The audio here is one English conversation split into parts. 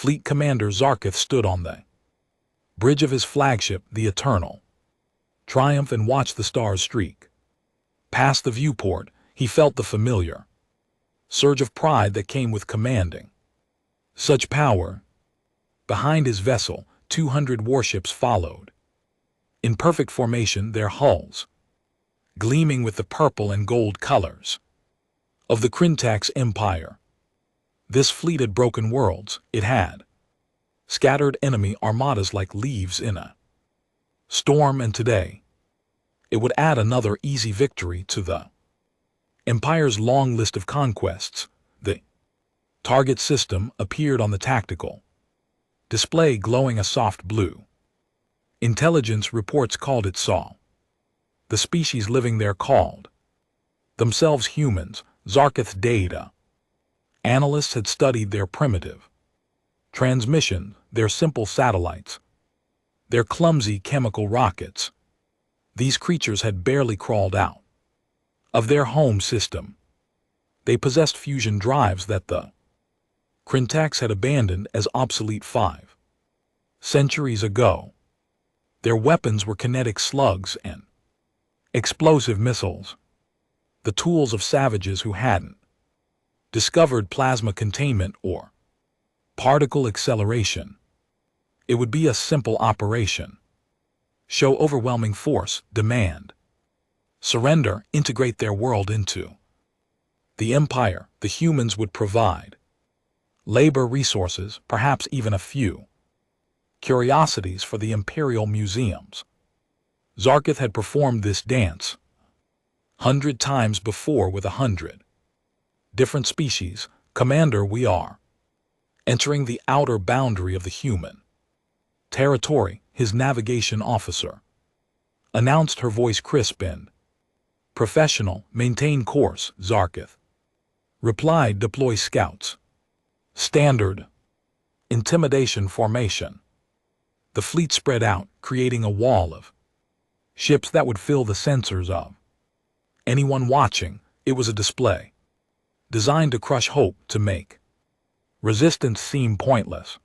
Fleet Commander Zarkith stood on the bridge of his flagship, the Eternal Triumph, and watched the stars streak past the viewport. He felt the familiar surge of pride that came with commanding such power. Behind his vessel, 200 warships followed, in perfect formation, their hulls gleaming with the purple and gold colors of the Krintax Empire. This fleet had broken worlds. It had scattered enemy armadas like leaves in a storm, and today it would add another easy victory to the Empire's long list of conquests. The target system appeared on the tactical display, glowing a soft blue. Intelligence reports called it saw the species living there called themselves humans. Zarkith data analysts had studied their primitive transmission, their simple satellites, their clumsy chemical rockets. These creatures had barely crawled out of their home system. They possessed fusion drives that the Krintax had abandoned as obsolete 5 centuries ago. Their weapons were kinetic slugs and explosive missiles, the tools of savages who hadn't discovered plasma containment or particle acceleration. It would be a simple operation. Show overwhelming force, demand surrender, integrate their world into the Empire. The humans would provide labor, resources, perhaps even a few curiosities for the Imperial museums. Zarkith had performed this dance 100 times before with 100 different species. Commander, we are entering the outer boundary of the human territory, his navigation officer announced, her voice crisp and professional. Maintain course, Zarkith replied. Deploy scouts. Standard intimidation formation. The fleet spread out, creating a wall of ships that would fill the sensors of anyone watching. It was a display designed to crush hope, to make resistance seem pointless.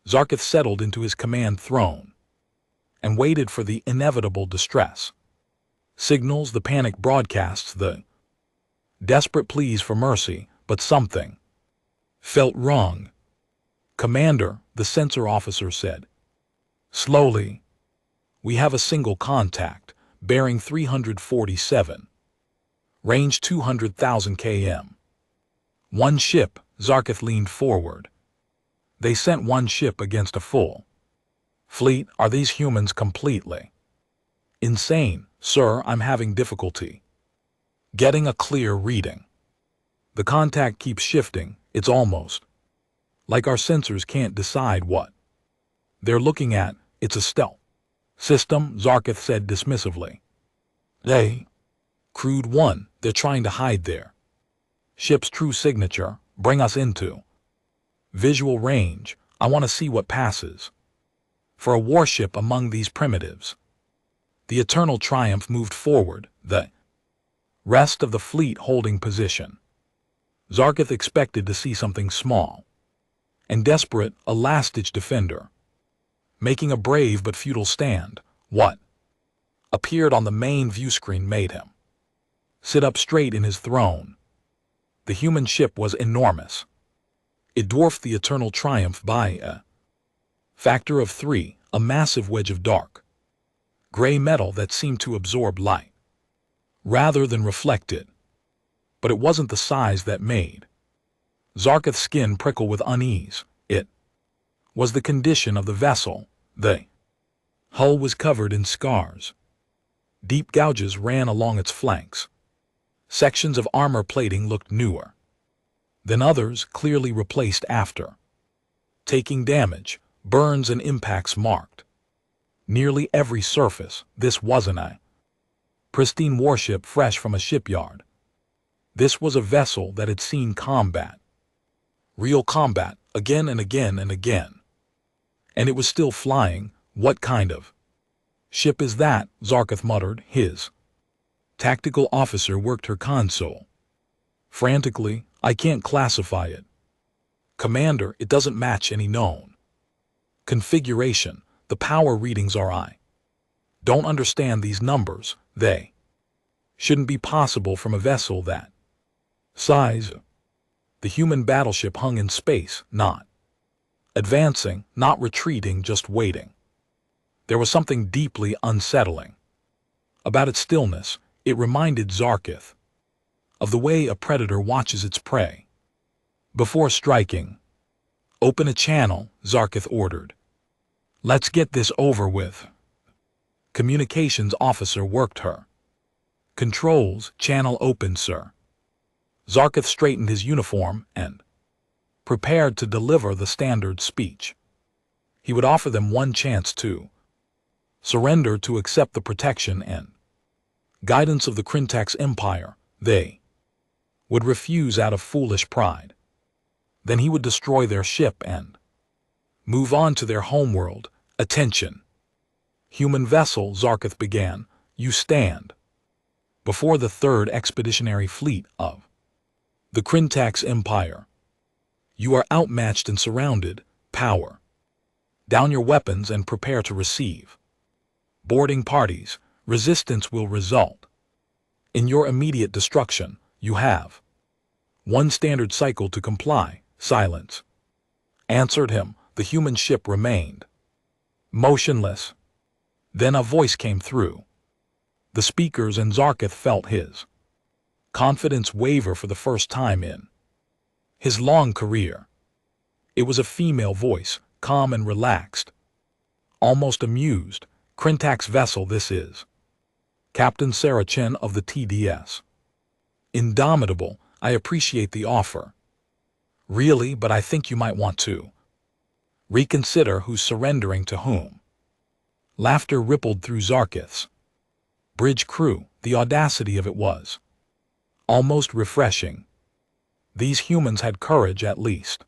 Zarkith settled into his command throne and waited for the inevitable distress signals, the panic broadcasts, the desperate pleas for mercy. But something felt wrong. Commander, the sensor officer said slowly, we have a single contact, bearing 347, range 200,000 km. One ship. Zarkith leaned forward. They sent one ship against a full fleet. Are these humans completely insane? Sir, I'm having difficulty getting a clear reading. The contact keeps shifting. It's almost like our sensors can't decide what they're looking at. It's a stealth system, Zarkith said dismissively. They crude one. They're trying to hide their ship's true signature. Bring us into visual range. I want to see what passes for a warship among these primitives. The Eternal Triumph moved forward, the rest of the fleet holding position. Zarkith expected to see something small and desperate, a last-ditch defender making a brave but futile stand. What appeared on the main view screen made him sit up straight in his throne. The human ship was enormous. It dwarfed the Eternal Triumph by a factor of 3, a massive wedge of dark gray metal that seemed to absorb light rather than reflect it. But it wasn't the size that made Zarkith's skin prickle with unease. It was the condition of the vessel. The hull was covered in scars. Deep gouges ran along its flanks. Sections of armor plating looked newer than others, clearly replaced after taking damage. Burns and impacts marked nearly every surface. This wasn't a pristine warship fresh from a shipyard. This was a vessel that had seen combat, real combat, again and again and again. And it was still flying. What kind of ship is that? Zarkith muttered. His tactical officer worked her console frantically. I can't classify it. Commander, it doesn't match any known configuration. The power readings are I don't understand these numbers. They shouldn't be possible from a vessel that size. The human battleship hung in space, not advancing, not retreating, just waiting. There was something deeply unsettling about its stillness. It reminded Zarkith of the way a predator watches its prey before striking. Open a channel, Zarkith ordered. Let's get this over with. Communications officer worked her. Controls, channel open, sir. Zarkith straightened his uniform and prepared to deliver the standard speech. He would offer them one chance to surrender, to accept the protection and guidance of the Crintax Empire. They would refuse out of foolish pride. Then he would destroy their ship and move on to their homeworld. Attention. Human vessel, Zarkith began, you stand before the 3rd Expeditionary Fleet of the Crintax Empire. You are outmatched and surrounded. Power down your weapons and prepare to receive boarding parties. Resistance will result in your immediate destruction. You have one standard cycle to comply. Silence answered him. The human ship remained motionless. Then a voice came through the speakers, and Zarkith felt his confidence waver for the first time in his long career. It was a female voice, calm and relaxed, almost amused. Crintax vessel, this is Captain Sarah Chen of the TDS. Indomitable, I appreciate the offer. Really, but I think you might want to reconsider who's surrendering to whom. Laughter rippled through Zarkith's bridge crew. The audacity of it was almost refreshing. These humans had courage, at least.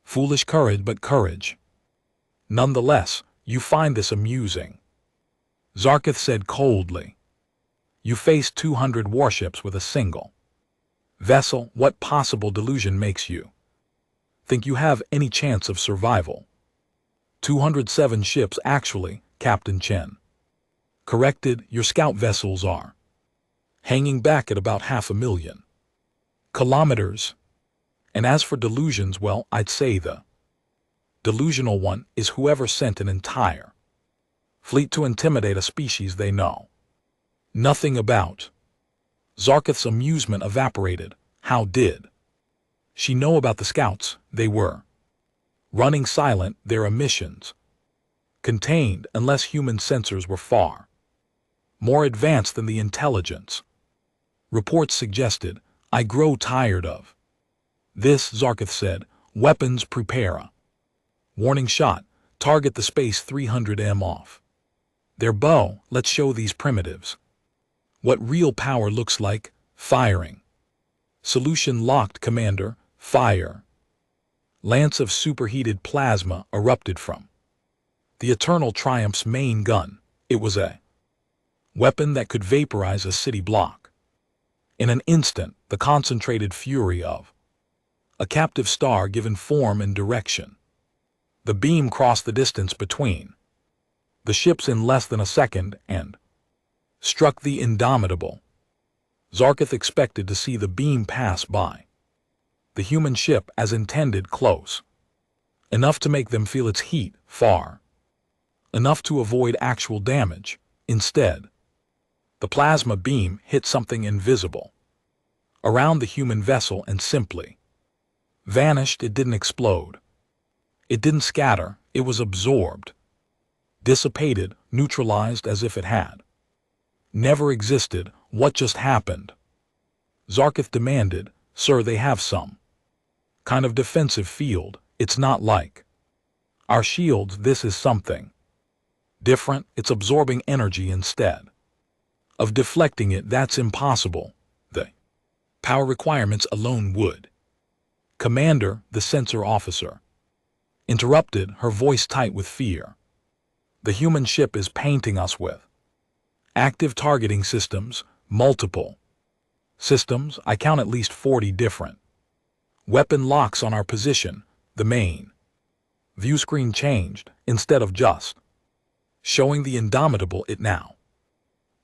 Foolish courage, but courage. Nonetheless, you find this amusing, Zarkith said coldly. You face 200 warships with a single vessel. What possible delusion makes you think you have any chance of survival? 207 ships, actually, Captain Chen corrected. Your scout vessels are hanging back at about 500,000 kilometers. And as for delusions, well, I'd say the delusional one is whoever sent an entire fleet to intimidate a species they know nothing about. Zarkith's amusement evaporated. How did she know about the scouts? They were running silent, their emissions contained, unless human sensors were far more advanced than the intelligence reports suggested. I grow tired of this, Zarkith said. Weapons, prepare a warning shot. Target the space 300m off their bow. Let's show these primitives what real power looks like. Firing. Solution locked, Commander. Fire. Lance of superheated plasma erupted from the Eternal Triumph's main gun. It was a weapon that could vaporize a city block. In an instant, the concentrated fury of a captive star given form and direction. The beam crossed the distance between the ships in less than a second and struck the Indomitable. Zarkith expected to see the beam pass by the human ship as intended, close enough to make them feel its heat, far enough to avoid actual damage. Instead, the plasma beam hit something invisible around the human vessel and simply vanished. It didn't explode. It didn't scatter. It was absorbed, dissipated, neutralized, as if it had never existed. What just happened? Zarkith demanded. Sir, they have some kind of defensive field. It's not like our shields. This is something different. It's absorbing energy instead of deflecting it. That's impossible. The power requirements alone would. Commander, the sensor officer interrupted, her voice tight with fear. The human ship is painting us with active targeting systems, multiple systems. I count at least 40 different Weapon locks on our position, the main view screen changed instead of just showing the Indomitable. It now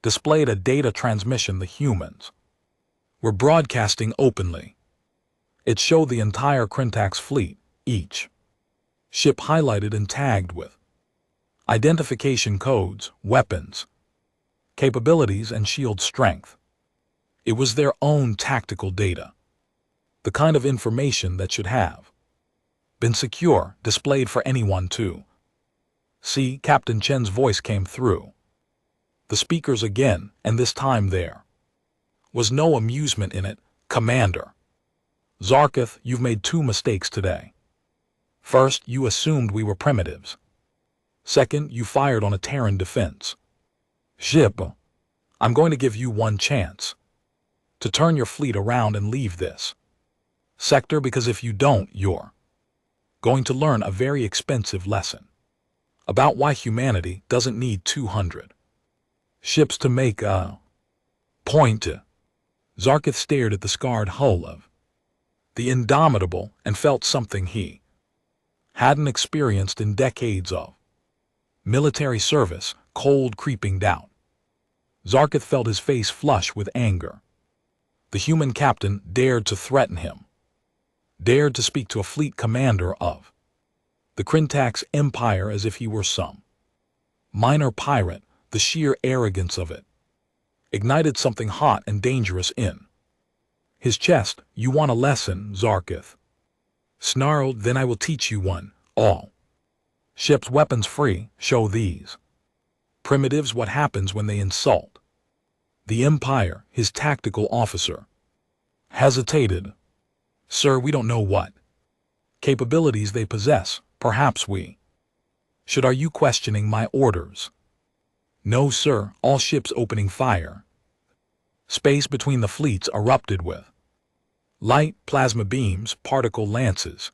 displayed a data transmission the humans were broadcasting openly. It showed the entire Crintax fleet, each ship highlighted and tagged with identification codes, weapons, capabilities, and shield strength. It was their own tactical data, the kind of information that should have been secure, displayed for anyone to see. Captain Chen's voice came through the speakers again, and this time there was no amusement in it. Commander Zarkith, you've made two mistakes today. First, you assumed we were primitives. Second, you fired on a Terran defense ship. I'm going to give you one chance to turn your fleet around and leave this sector, because if you don't, you're going to learn a very expensive lesson about why humanity doesn't need 200 ships to make a point. Zarkith stared at the scarred hull of the Indomitable and felt something he hadn't experienced in decades of military service, cold creeping doubt. Zarkith felt his face flush with anger. The human captain dared to threaten him, dared to speak to a fleet commander of the Crintax Empire as if he were some minor pirate. The sheer arrogance of it ignited something hot and dangerous in his chest. You want a lesson? Zarkith snarled. Then I will teach you one. All ships weapons free. Show these primitives what happens when they insult the Empire. His tactical officer hesitated. Sir, we don't know what capabilities they possess. Perhaps we should. Are you questioning my orders? No, sir. All ships opening fire. Space between the fleets erupted with light, plasma beams, particle lances,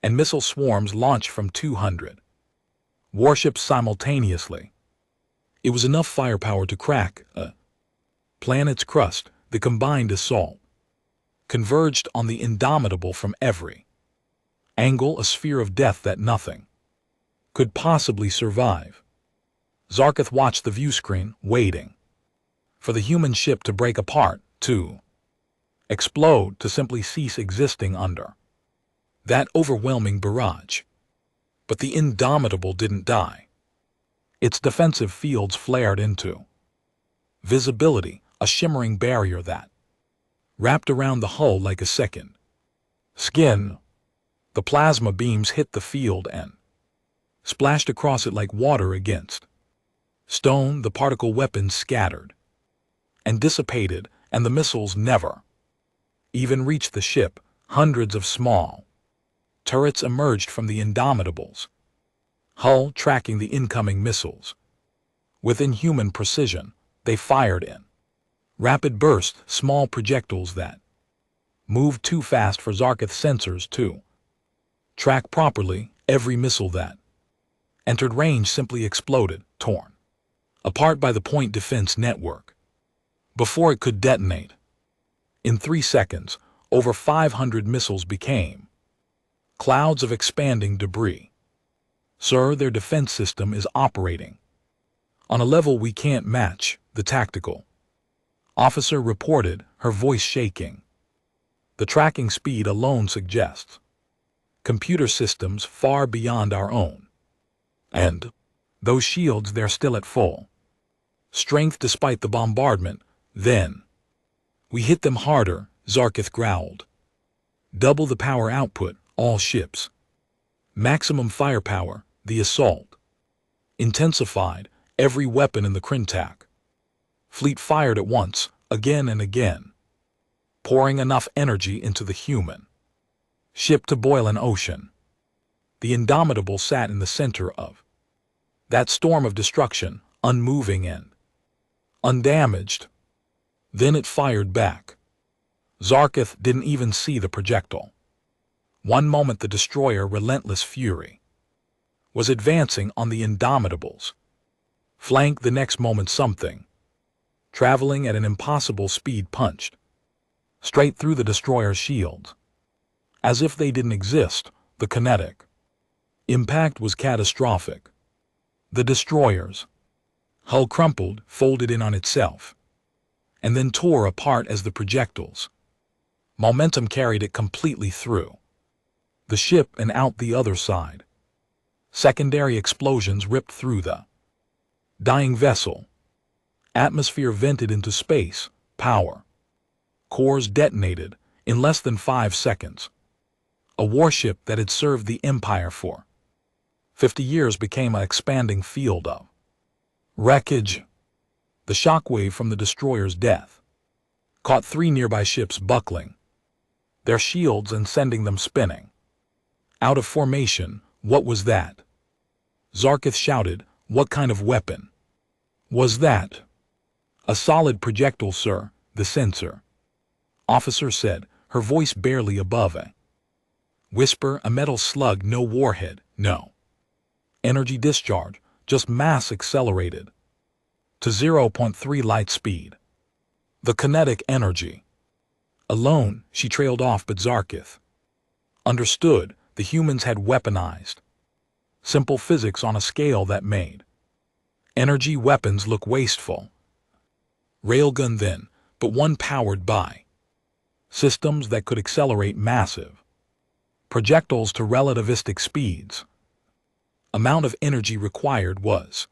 and missile swarms launched from 200 warships simultaneously. It was enough firepower to crack a planet's crust. The combined assault converged on the Indomitable from every angle, a sphere of death that nothing could possibly survive. Zarkith watched the view screen, waiting for the human ship to break apart, to explode, to simply cease existing under that overwhelming barrage. But the Indomitable didn't die. Its defensive fields flared into visibility, a shimmering barrier that wrapped around the hull like a second skin. The plasma beams hit the field and splashed across it like water against stone. The particle weapons scattered and dissipated, and the missiles never even reached the ship. Hundreds of small turrets emerged from the Indomitable's hull, tracking the incoming missiles. With inhuman precision, they fired in rapid bursts, small projectiles that moved too fast for Zarkith's sensors to track properly. Every missile that entered range simply exploded, torn apart by the point defense network before it could detonate. In 3 seconds, over 500 missiles became clouds of expanding debris. Sir, their defense system is operating on a level we can't match, the tactical officer reported, her voice shaking. The tracking speed alone suggests computer systems far beyond our own. And those shields, they're still at full strength despite the bombardment. Then we hit them harder, Zarkith growled. Double the power output, all ships. Maximum firepower. The assault intensified. Every weapon in the Crintax fleet fired at once, again and again, pouring enough energy into the human ship to boil an ocean. The Indomitable sat in the center of that storm of destruction, unmoving and undamaged. Then it fired back. Zarkith didn't even see the projectile. One moment the destroyer, relentless fury, was advancing on the Indomitable's flank. The next moment something, traveling at an impossible speed, punched straight through the destroyer's shield. As if they didn't exist, the kinetic impact was catastrophic. The destroyer's hull crumpled, folded in on itself, and then tore apart as the projectiles momentum carried it completely through the ship and out the other side. Secondary explosions ripped through the dying vessel. Atmosphere vented into space. Power cores detonated in less than 5 seconds. A warship that had served the Empire for 50 years became an expanding field of wreckage. The shockwave from the destroyer's death caught 3 nearby ships buckling their shields and sending them spinning out of formation. What was that? Zarkith shouted. What kind of weapon was that? A solid projectile, sir, the sensor officer said, her voice barely above a whisper. A metal slug, no warhead, no energy discharge, just mass accelerated to 0.3 light speed. The kinetic energy alone. She trailed off, but Zarkith understood. The humans had weaponized simple physics on a scale that made energy weapons look wasteful. Railgun then, but one powered by systems that could accelerate massive projectiles to relativistic speeds. Amount of energy required was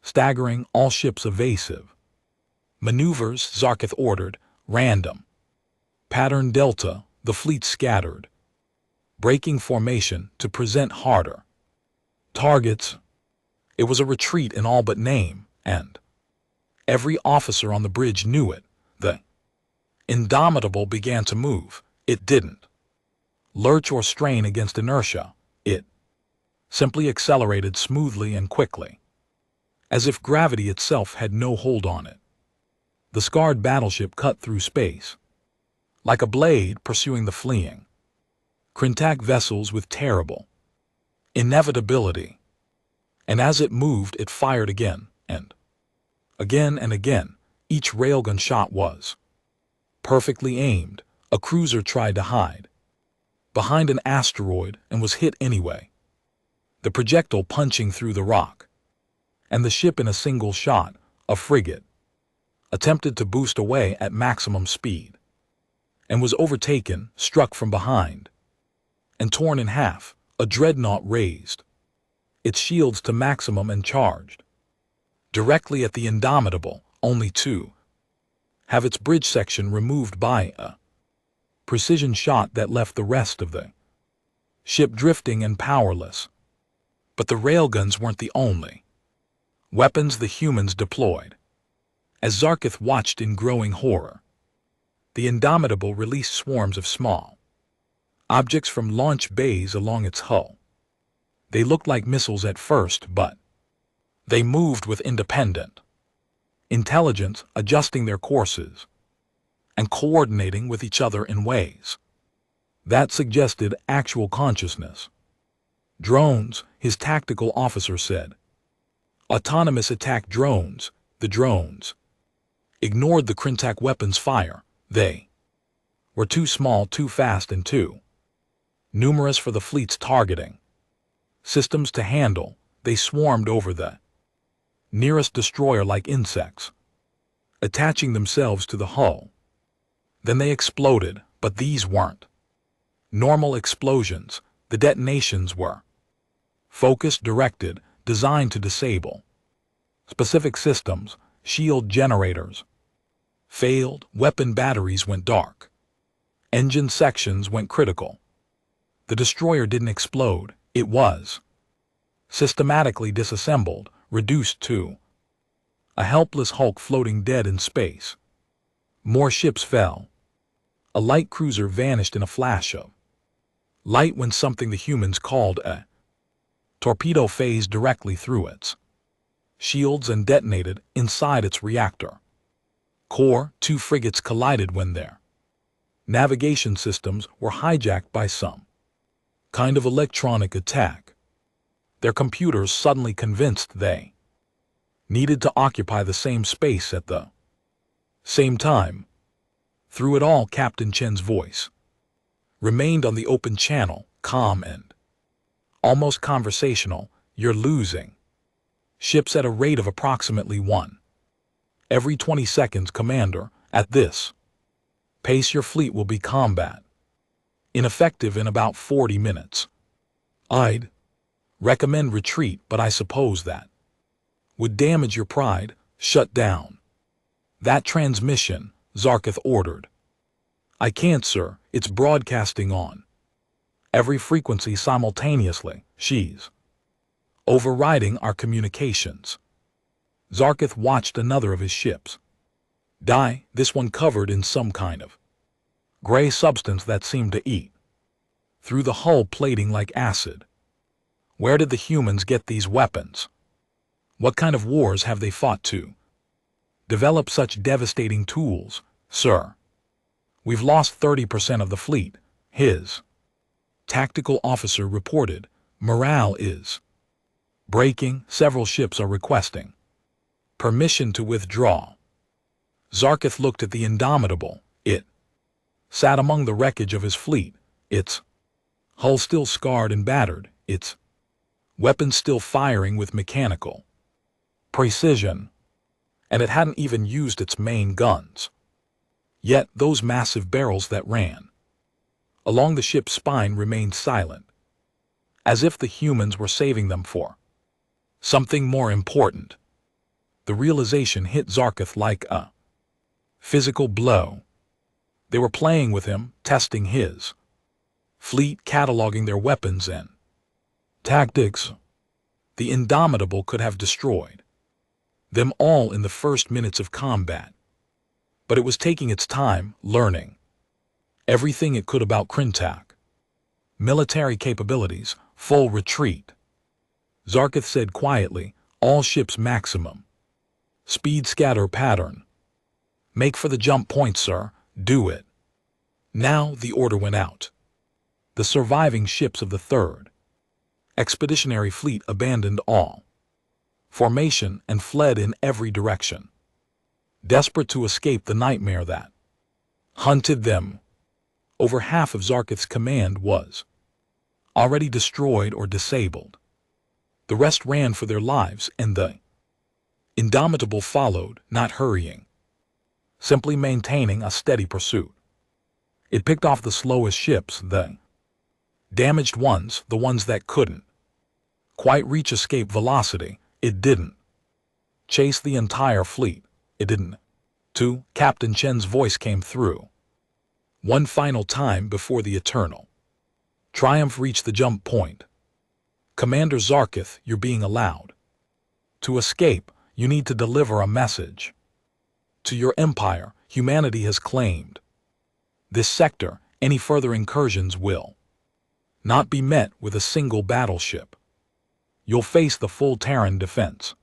staggering. All ships evasive maneuvers, Zarkith ordered. Random pattern delta. The fleet scattered, breaking formation to present harder targets. It was a retreat in all but name, and every officer on the bridge knew it. The Indomitable began to move. It didn't lurch or strain against inertia. It simply accelerated smoothly and quickly, as if gravity itself had no hold on it. The scarred battleship cut through space like a blade pursuing the fleeing Krintak vessels with terrible inevitability. And as it moved, it fired again, and again and again. Each railgun shot was perfectly aimed. A cruiser tried to hide behind an asteroid and was hit anyway, the projectile punching through the rock. And the ship in a single shot, a frigate, attempted to boost away at maximum speed and was overtaken, struck from behind, and torn in half. A dreadnought raised its shields to maximum and charged directly at the Indomitable, only to have its bridge section removed by a precision shot that left the rest of the ship drifting and powerless. But the railguns weren't the only weapons the humans deployed. As Zarkith watched in growing horror, the Indomitable released swarms of small objects from launch bays along its hull. They looked like missiles at first, but they moved with independent intelligence, adjusting their courses and coordinating with each other in ways that suggested actual consciousness. Drones, his tactical officer said. Autonomous attack drones. The drones ignored the Krintak weapons fire. They were too small, too fast, and too numerous for the fleet's targeting systems to handle. They swarmed over the nearest destroyer like insects, attaching themselves to the hull. Then they exploded, but these weren't normal explosions. The detonations were focused, directed, designed to disable specific systems. Shield generators failed, weapon batteries went dark, engine sections went critical. The destroyer didn't explode. It was systematically disassembled, reduced to a helpless hulk floating dead in space. More ships fell. A light cruiser vanished in a flash of light when something the humans called a torpedo phased directly through its shields and detonated inside its reactor core. 2 frigates collided when their navigation systems were hijacked by some kind of electronic attack. Their computers suddenly convinced they needed to occupy the same space at the same time. Through it all, Captain Chen's voice remained on the open channel, calm and almost conversational. You're losing ships at a rate of approximately 1 every 20 seconds, Commander. At this pace, your fleet will be combat ineffective in about 40 minutes. I'd recommend retreat, but I suppose that would damage your pride. Shut down that transmission, Zarketh ordered. I can't, sir. It's broadcasting on every frequency simultaneously. She's overriding our communications. Zarketh watched another of his ships die, this one covered in some kind of gray substance that seemed to eat through the hull plating like acid. Where did the humans get these weapons? What kind of wars have they fought to develop such devastating tools, sir? We've lost 30% of the fleet, his tactical officer reported. Morale is breaking. Several ships are requesting permission to withdraw. Zarketh looked at the Indomitable. It sat among the wreckage of his fleet, its hull still scarred and battered, its weapons still firing with mechanical precision, and it hadn't even used its main guns. Yet those massive barrels that ran along the ship's spine remained silent, as if the humans were saving them for something more important. The realization hit Zarketh like a physical blow. They were playing with him, testing his fleet, cataloging their weapons and tactics. The Indomitable could have destroyed them all in the first minutes of combat, but it was taking its time, learning everything it could about Crintak. Military capabilities, full retreat. Zarketh said quietly, all ships maximum speed, scatter pattern. Make for the jump point, sir. Do it now. The order went out. The surviving ships of the 3rd Expeditionary Fleet abandoned all formation and fled in every direction, desperate to escape the nightmare that hunted them. Over half of Zarketh's command was already destroyed or disabled. The rest ran for their lives, and the Indomitable followed, not hurrying, simply maintaining a steady pursuit. It picked off the slowest ships, the damaged ones, the ones that couldn't quite reach escape velocity. It didn't chase the entire fleet. It didn't. Captain Chen's voice came through one final time before the eternal triumph reached the jump point. Commander Zarketh, you're being allowed to escape. You need to deliver a message to your empire. Humanity has claimed this sector. Any further incursions will not be met with a single battleship. You'll face the full Terran defense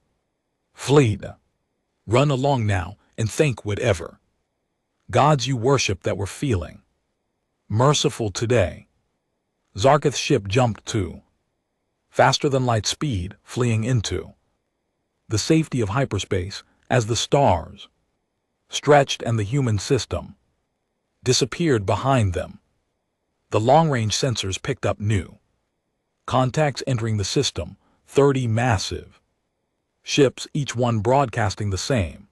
fleet. Run along now and thank whatever gods you worship that were feeling merciful today. Zarketh's ship jumped to faster than light speed, fleeing into the safety of hyperspace as the stars stretched and the human system disappeared behind them. The long-range sensors picked up new contacts entering the system, 30 massive ships, each one broadcasting the same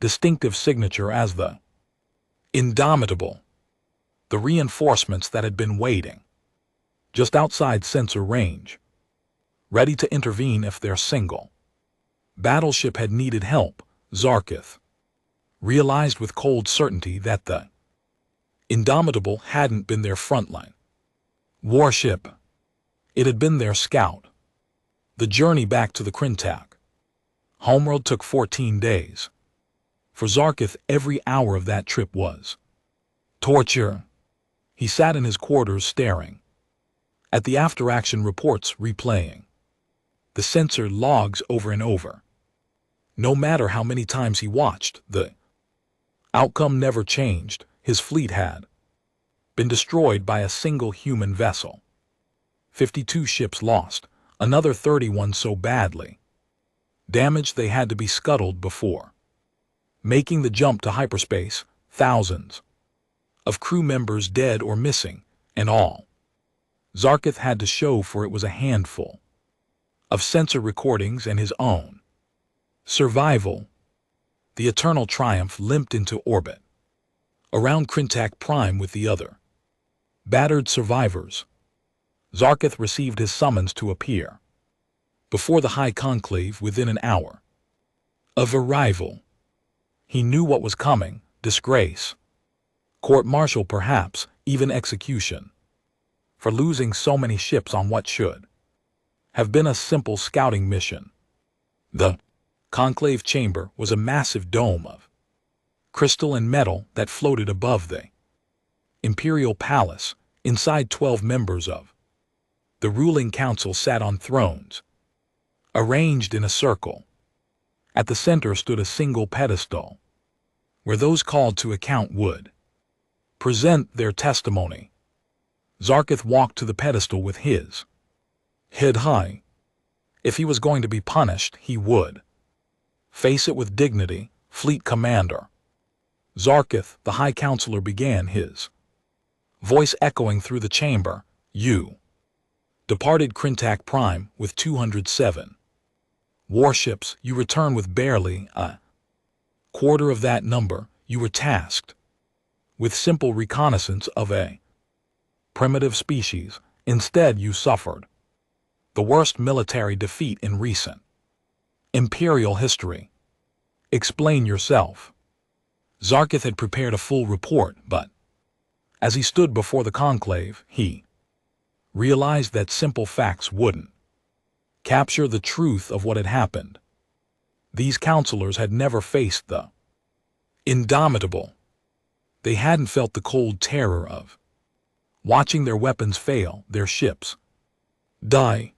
distinctive signature as the Indomitable. The reinforcements that had been waiting just outside sensor range, ready to intervene if their single battleship had needed help. Zarketh realized with cold certainty that the Indomitable hadn't been their frontline warship. It had been their scout. The journey back to the Crintak homeworld took 14 days. For Zarketh, every hour of that trip was torture. He sat in his quarters staring at the after-action reports, replaying the sensor logs over and over. No matter how many times he watched, the outcome never changed. His fleet had been destroyed by a single human vessel. 52 ships lost, another 31 so badly damaged they had to be scuttled before making the jump to hyperspace. Thousands of crew members dead or missing, and all Zarkith had to show for it was a handful of sensor recordings and his own survival. The Eternal Triumph limped into orbit around Krintak Prime with the other battered survivors. Zarkith received his summons to appear before the High Conclave within an hour of arrival. He knew what was coming: disgrace, court-martial, perhaps even execution, for losing so many ships on what should have been a simple scouting mission. The conclave chamber was a massive dome of crystal and metal that floated above the imperial palace. Inside, 12 members of the ruling council sat on thrones, arranged in a circle. At the center stood a single pedestal, where those called to account would present their testimony. Zarkith walked to the pedestal with his head high. If he was going to be punished, he would face it with dignity. Fleet Commander Zarkith, the High Counselor, began, his voice echoing through the chamber. You departed Krintak Prime with 207 warships. You return with barely a quarter of that number. You were tasked with simple reconnaissance of a primitive species. Instead, you suffered the worst military defeat in recent imperial history. Explain yourself. Zarkith had prepared a full report, but as he stood before the conclave, he realized that simple facts wouldn't capture the truth of what had happened. These counselors had never faced the indomitable. They hadn't felt the cold terror of watching their weapons fail, their ships die,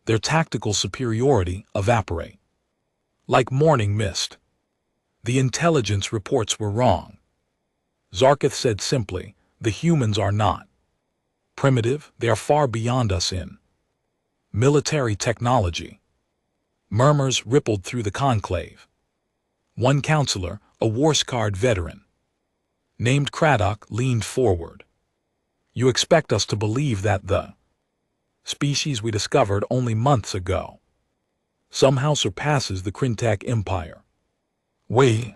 their tactical superiority evaporate like morning mist. The intelligence reports were wrong. Zarkith said simply, the humans are not primitive, they are far beyond us in military technology. Murmurs rippled through the conclave. One counselor, a war-scarred veteran named Craddock, leaned forward. You expect us to believe that the species we discovered only months ago somehow surpasses the Krintak Empire? We,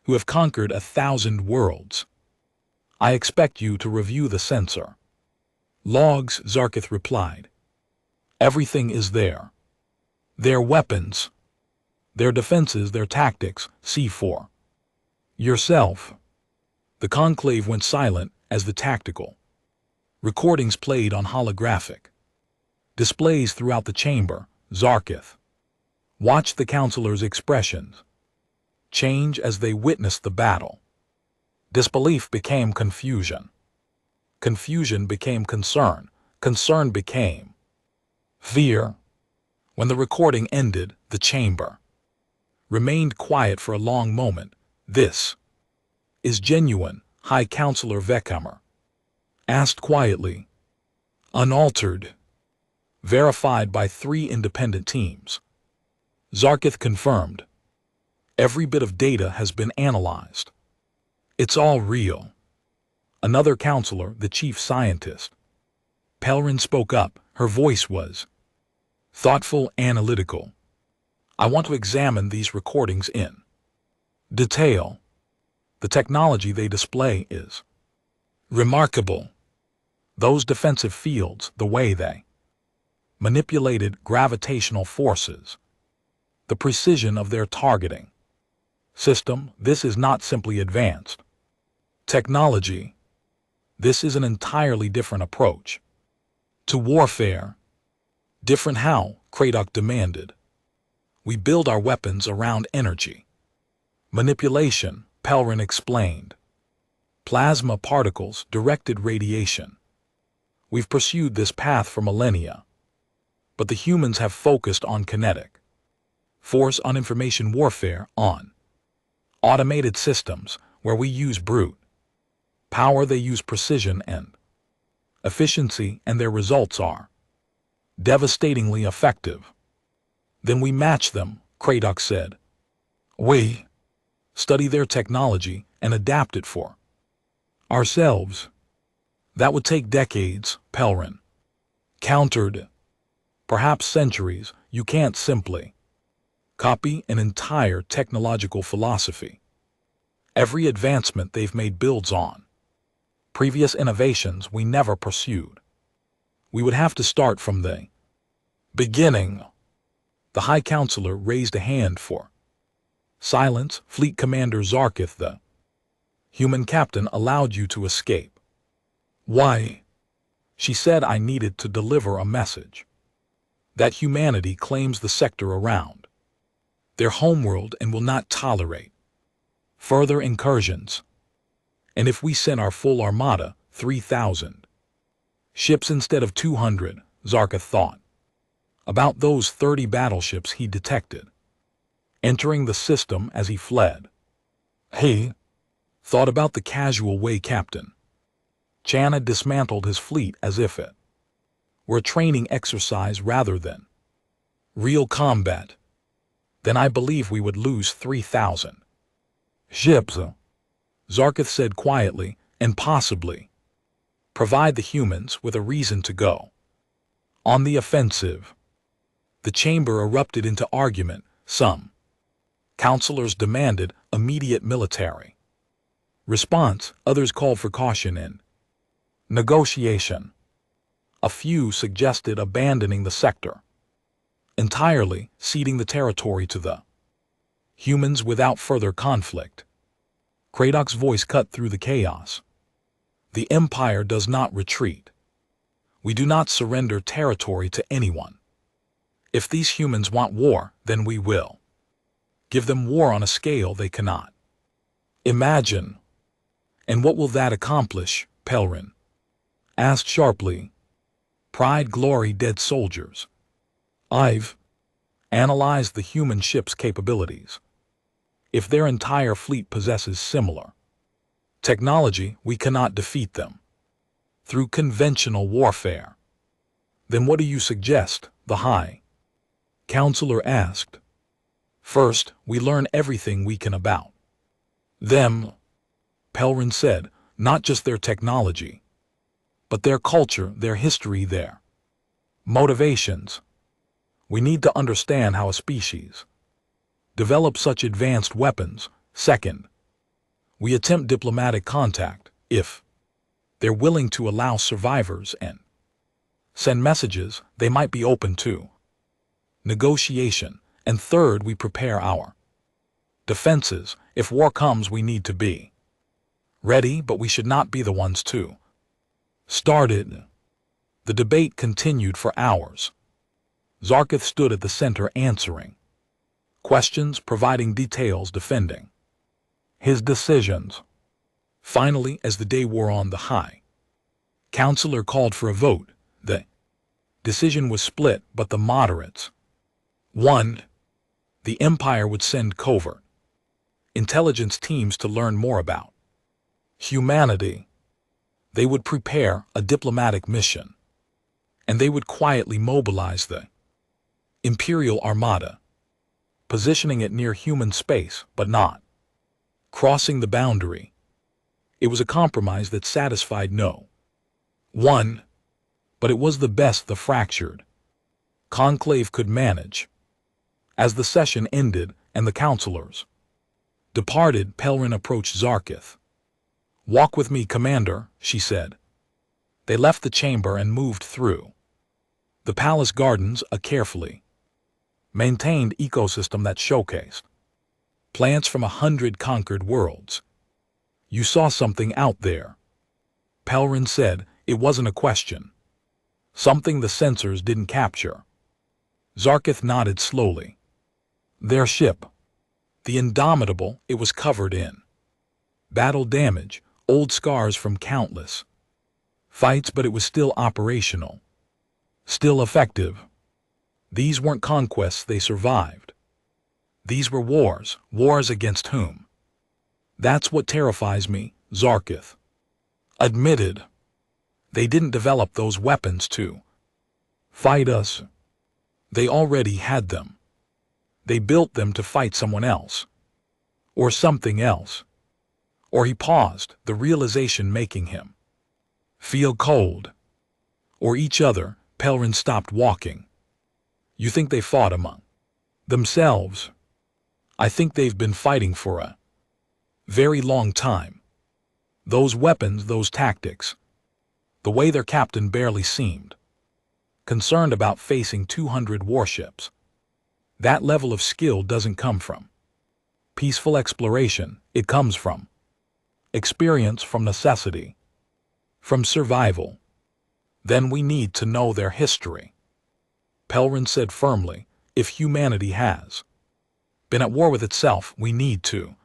who have conquered 1,000 worlds. I expect you to review the sensor logs, Zarkith replied. Everything is there. Their weapons, their defenses, their tactics. See for yourself. The conclave went silent as the tactical recordings played on holographic displays throughout the chamber. Zarkith watched the counselors' expressions change as they witnessed the battle. Disbelief became confusion. Confusion became concern. Concern became fear. When the recording ended, the chamber remained quiet for a long moment. This is genuine, High Counselor Vekhammer asked quietly. Unaltered. Verified by 3 independent teams. Zarkith confirmed. Every bit of data has been analyzed. It's all real. Another counselor, the chief scientist, Pelrin, spoke up. Her voice was thoughtful, analytical. I want to examine these recordings in detail. The technology they display is remarkable. Those defensive fields, the way they manipulated gravitational forces, the precision of their targeting system, this is not simply advanced technology. This is an entirely different approach to warfare. Different how? Craddock demanded. We build our weapons around energy manipulation, Pelrin explained. Plasma particles, directed radiation. We've pursued this path for millennia. But the humans have focused on kinetic force, on information warfare, on automated systems where we use brute power. They use precision and efficiency, and their results are devastatingly effective. Then we match them, Craddock said. We study their technology and adapt it for ourselves. That would take decades, Pelrin countered. Perhaps centuries. You can't simply copy an entire technological philosophy. Every advancement they've made builds on previous innovations we never pursued. We would have to start from the beginning. The High Counselor raised a hand for silence. Fleet Commander Zarkith, the human captain, allowed you to escape. Why? She said I needed to deliver a message. That humanity claims the sector around their homeworld and will not tolerate further incursions. And if we send our full armada, 3,000 ships instead of 200, Zarkith thought about those 30 battleships he detected entering the system as he fled. He thought about the casual way Captain Chan had dismantled his fleet as if it were a training exercise rather than real combat. Then I believe we would lose 3,000 ships, Zarkith said quietly, and possibly provide the humans with a reason to go on the offensive. The chamber erupted into argument. Some counselors demanded immediate military response, others called for caution and negotiation. A few suggested abandoning the sector entirely, ceding the territory to the humans without further conflict. Kradok's voice cut through the chaos. The Empire does not retreat. We do not surrender territory to anyone. If these humans want war, then we will give them war on a scale they cannot imagine. And what will that accomplish? Pelrin asked sharply. Pride, glory, dead soldiers. I've analyzed the human ship's capabilities. If their entire fleet possesses similar technology, we cannot defeat them through conventional warfare. Then what do you suggest? The High Counselor asked. First, we learn everything we can about them, Pelrin said, not just their technology, but their culture, their history, their motivations. We need to understand how a species develops such advanced weapons. Second, we attempt diplomatic contact, if they're willing to allow survivors and send messages, they might be open to negotiation. And third, we prepare our defenses. If war comes, we need to be ready, but we should not be the ones to start it. The debate continued for hours. Zarkith stood at the center answering questions, providing details, defending his decisions. Finally, as the day wore on, the High Counselor called for a vote. The decision was split, but the moderates won. The Empire would send covert intelligence teams to learn more about humanity. They would prepare a diplomatic mission, and they would quietly mobilize the Imperial Armada, positioning it near human space, but not crossing the boundary. It was a compromise that satisfied no one, but it was the best the fractured conclave could manage. As the session ended and the counselors departed, Pelrin approached Zarkith. Walk with me, Commander, she said. They left the chamber and moved through the palace gardens, a carefully maintained ecosystem that showcased plants from 100 conquered worlds. You saw something out there, Pelrin said. It wasn't a question. Something the sensors didn't capture. Zarkith nodded slowly. Their ship, the Indomitable, it was covered in battle damage, old scars from countless fights, but it was still operational, still effective. These weren't conquests they survived. These were wars. Wars against whom? That's what terrifies me, Zarkith admitted. They didn't develop those weapons to fight us. They already had them. They built them to fight someone else. Or something else. Or he paused, the realization making him Feel cold. Or each other. Pelrin stopped walking. You think they fought among themselves? I think they've been fighting for a very long time. Those weapons, those tactics, the way their captain barely seemed concerned about facing 200 warships. That level of skill doesn't come from peaceful exploration. It comes from experience, from necessity, from survival. Then we need to know their history. Pelrin said firmly, if humanity has been at war with itself, we need to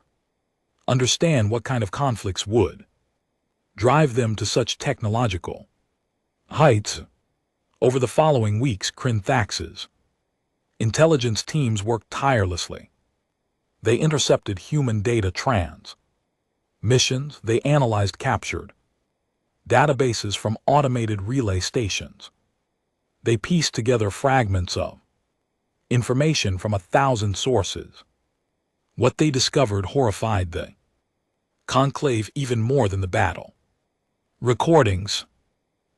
understand what kind of conflicts would drive them to such technological heights. Over the following weeks, Krinthax's intelligence teams worked tirelessly. They intercepted human data missions, they analyzed captured databases from automated relay stations. They pieced together fragments of information from 1,000 sources. What they discovered horrified the Conclave even more than the battle. Recordings.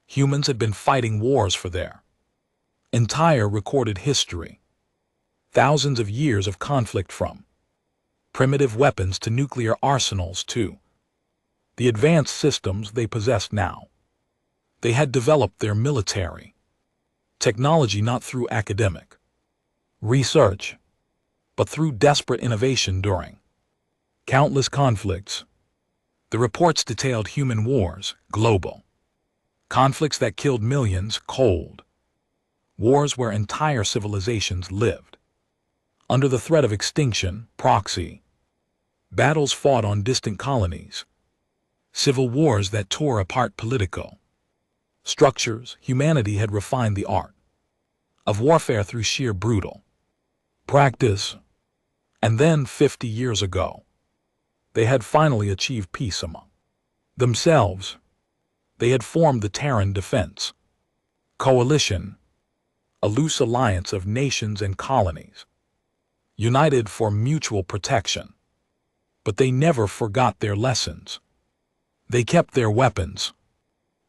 Humans had been fighting wars for their entire recorded history. Thousands of years of conflict, from primitive weapons to nuclear arsenals to the advanced systems they possessed now. They had developed their military technology not through academic research, but through desperate innovation during countless conflicts. The reports detailed human wars, global conflicts that killed millions, cold wars where entire civilizations lived under the threat of extinction, proxy battles fought on distant colonies, civil wars that tore apart political structures. Humanity had refined the art of warfare through sheer brutal practice. And then, 50 years ago, they had finally achieved peace among themselves. They had formed the Terran Defense Coalition, a loose alliance of nations and colonies, united for mutual protection. But they never forgot their lessons. They kept their weapons.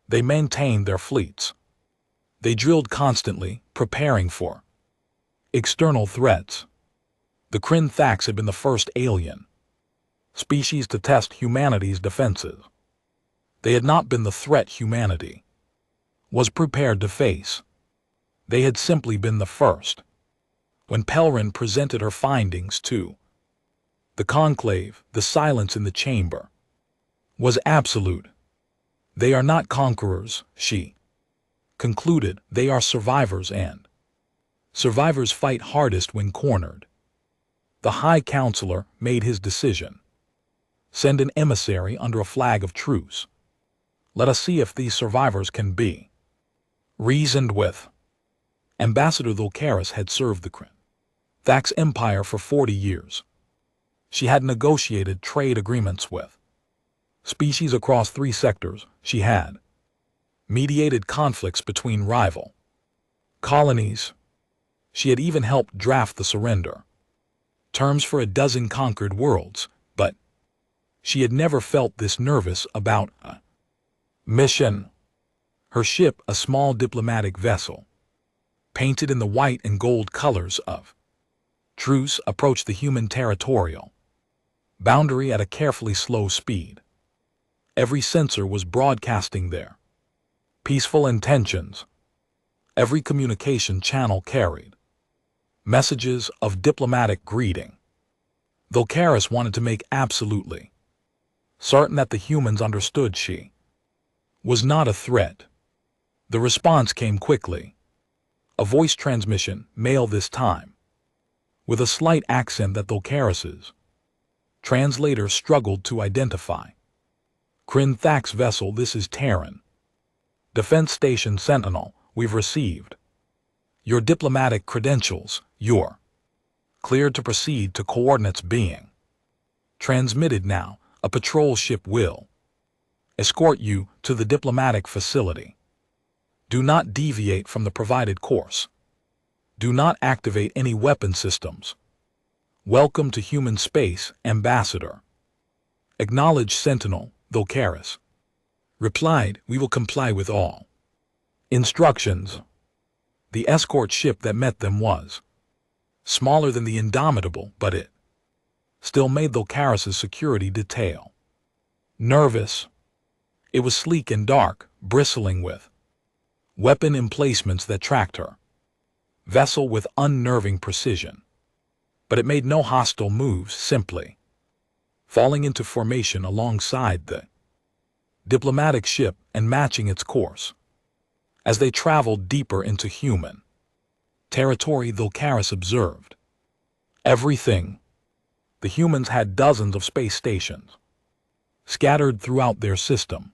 They maintained their fleets. They drilled constantly, preparing for external threats. The Krinthax had been the first alien species to test humanity's defenses. They had not been the threat humanity was prepared to face. They had simply been the first. When Pelrin presented her findings to the Conclave, the silence in the chamber was absolute. They are not conquerors, she concluded. They are survivors, and survivors fight hardest when cornered. The High Counselor made his decision. Send an emissary under a flag of truce. Let us see if these survivors can be reasoned with. Ambassador Thulcaris had served the Krinthax Empire for 40 years. She had negotiated trade agreements with species across 3 sectors. She had mediated conflicts between rival colonies. She had even helped draft the surrender terms for a dozen conquered worlds, but she had never felt this nervous about a mission. Her ship, a small diplomatic vessel, painted in the white and gold colors of truce, approached the human territorial boundary at a carefully slow speed. Every sensor was broadcasting their peaceful intentions. Every communication channel carried messages of diplomatic greeting. Thulcaris wanted to make absolutely certain that the humans understood she was not a threat. The response came quickly. A voice transmission, male this time, with a slight accent that Thulcaris's translator struggled to identify. Krinthax vessel, this is Terran Defense Station Sentinel. We've received your diplomatic credentials. You're cleared to proceed to coordinates being transmitted now. A patrol ship will escort you to the diplomatic facility. Do not deviate from the provided course. Do not activate any weapon systems. Welcome to human space, Ambassador. Acknowledge Sentinel Thulcaris. replied, "We will comply with all instructions." The escort ship that met them was smaller than the Indomitable, but it still made Volcaris's security detail nervous. It was sleek and dark, bristling with weapon emplacements that tracked her vessel with unnerving precision. But it made no hostile moves, simply falling into formation alongside the diplomatic ship and matching its course. As they traveled deeper into human territory, Volcaris observed everything. The humans had dozens of space stations scattered throughout their system.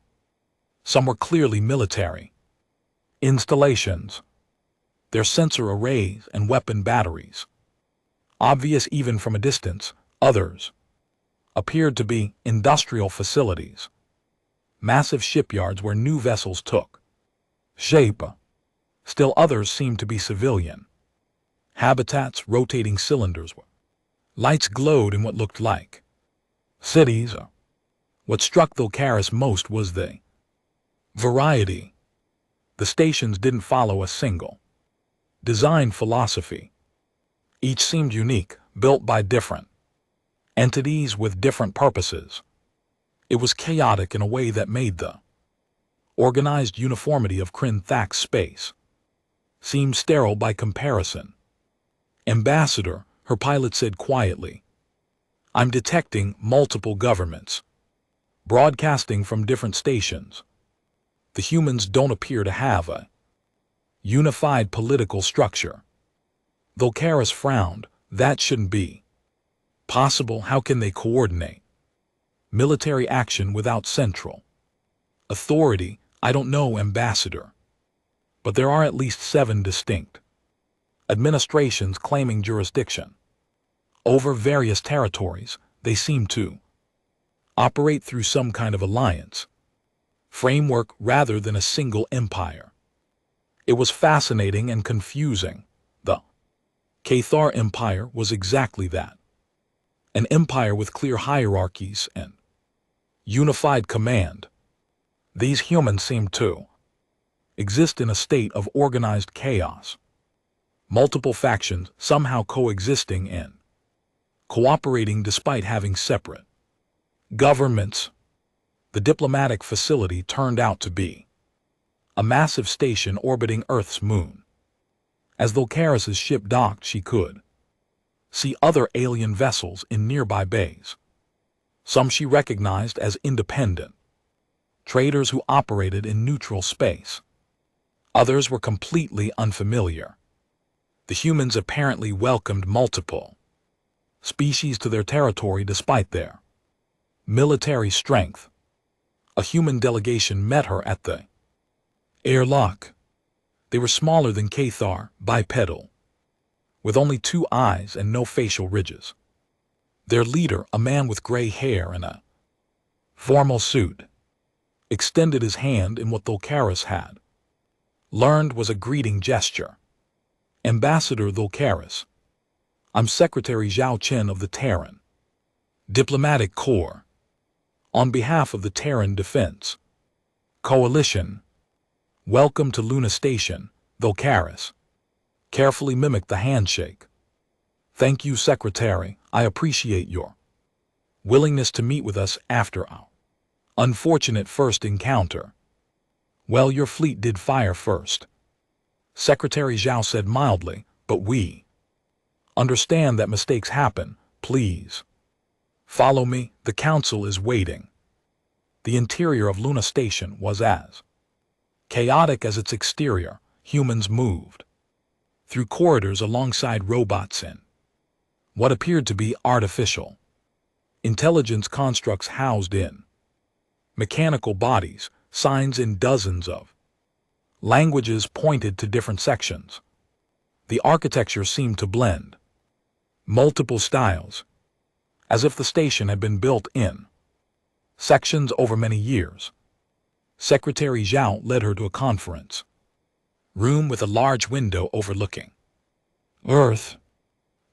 Some were clearly military installations, their sensor arrays and weapon batteries obvious even from a distance. Others appeared to be industrial facilities, massive shipyards where new vessels took shape. Still others seemed to be civilian habitats, rotating cylinders where lights glowed in what looked like cities. What struck Volcaris most was the variety. The stations didn't follow a single design philosophy. Each seemed unique, built by different entities with different purposes. It was chaotic in a way that made the organized uniformity of Kryn-Thak's space seem sterile by comparison. "Ambassador," her pilot said quietly, "I'm detecting multiple governments broadcasting from different stations. The humans don't appear to have a unified political structure." Volcaris frowned. "That shouldn't be possible. How can they coordinate military action without central authority?" "I don't know, Ambassador. But there are at least 7 distinct administrations claiming jurisdiction over various territories. They seem to operate through some kind of alliance framework rather than a single empire." It was fascinating and confusing. The Cathar Empire was exactly that. An empire with clear hierarchies and unified command. These humans seemed to exist in a state of organized chaos. Multiple factions somehow coexisting and cooperating despite having separate governments. The diplomatic facility turned out to be a massive station orbiting Earth's moon. As Volcaris's ship docked, she could see other alien vessels in nearby bays. Some she recognized as independent traders who operated in neutral space. Others were completely unfamiliar. The humans apparently welcomed multiple species to their territory despite their military strength. A human delegation met her at the airlock. They were smaller than Cathar, bipedal, with only 2 eyes and no facial ridges. Their leader, a man with gray hair and a formal suit, extended his hand in what Volcaris had learned was a greeting gesture. "Ambassador Volcaris, I'm Secretary Zhao Chen of the Terran Diplomatic Corps. On behalf of the Terran Defense Coalition, welcome to Luna Station." Volcaris carefully mimicked the handshake. "Thank you, Secretary. I appreciate your willingness to meet with us after our unfortunate first encounter." "Well, your fleet did fire first," Secretary Zhao said mildly, "but we understand that mistakes happen. Please follow me. The council is waiting." The interior of Luna Station was as chaotic as its exterior. Humans moved through corridors alongside robots in what appeared to be artificial intelligence constructs housed in mechanical bodies. Signs in dozens of languages pointed to different sections. The architecture seemed to blend multiple styles, as if the station had been built in sections over many years. Secretary Zhao led her to a conference room with a large window overlooking Earth.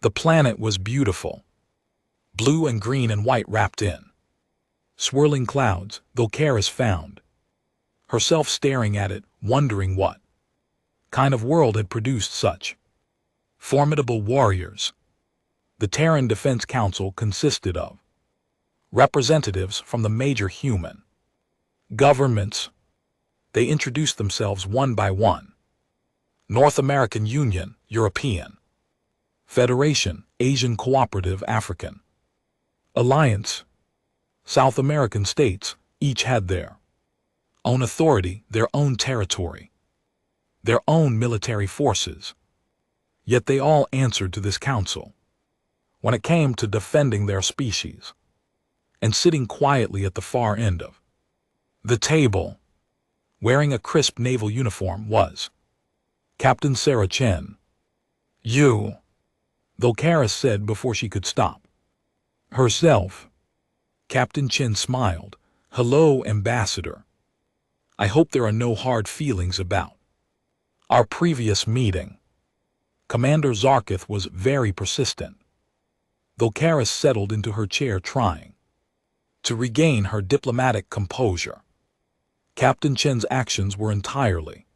The planet was beautiful, blue and green and white wrapped in swirling clouds. Volcaris found herself staring at it, wondering what kind of world had produced such formidable warriors. The Terran Defense Council consisted of representatives from the major human governments. They introduced themselves one by one. North American Union, European Federation, Asian Cooperative, African Alliance. South American states each had their own authority, their own territory, their own military forces. Yet they all answered to this council when it came to defending their species. And sitting quietly at the far end of the table, wearing a crisp naval uniform, was Captain Sarah Chen. "You," Volcaris said before she could stop herself. Captain Chen smiled. "Hello, Ambassador. I hope there are no hard feelings about our previous meeting." Commander Zarkith was very persistent. Volcaris settled into her chair, trying to regain her diplomatic composure. Captain Chen's actions were entirely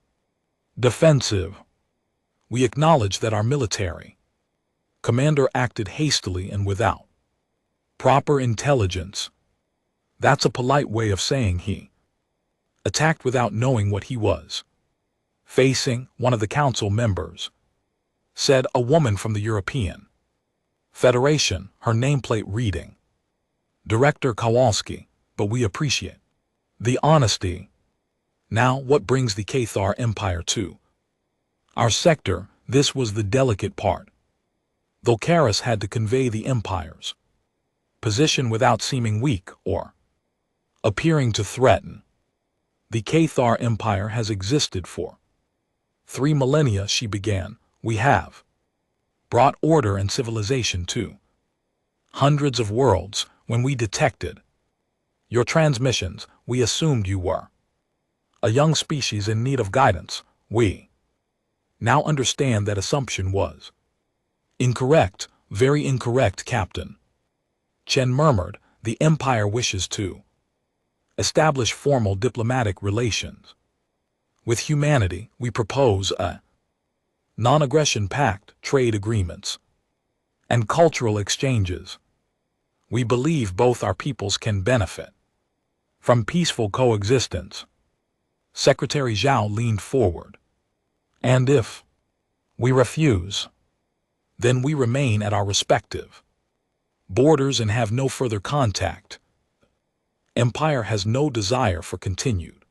defensive. "We acknowledge that our military commander acted hastily and without proper intelligence. That's a polite way of saying he attacked without knowing what he was facing," one of the council members said, a woman from the European Federation, her nameplate reading Director Kowalski. "But we appreciate the honesty. Now, what brings the Cathar Empire to our sector?" This was the delicate part. Volcaris had to convey the Empire's position without seeming weak or appearing to threaten. "The Cathar Empire has existed for 3 millennia, she began. "We have brought order and civilization to hundreds of worlds. When we detected your transmissions, we assumed you were a young species in need of guidance. We now understand that assumption was incorrect, very incorrect, Captain." Chen murmured. "The Empire wishes to establish formal diplomatic relations with humanity. We propose a non-aggression pact, trade agreements, and cultural exchanges. We believe both our peoples can benefit from peaceful coexistence." Secretary Zhao leaned forward. "And if we refuse, then we remain at our respective borders and have no further contact. Empire has no desire for continued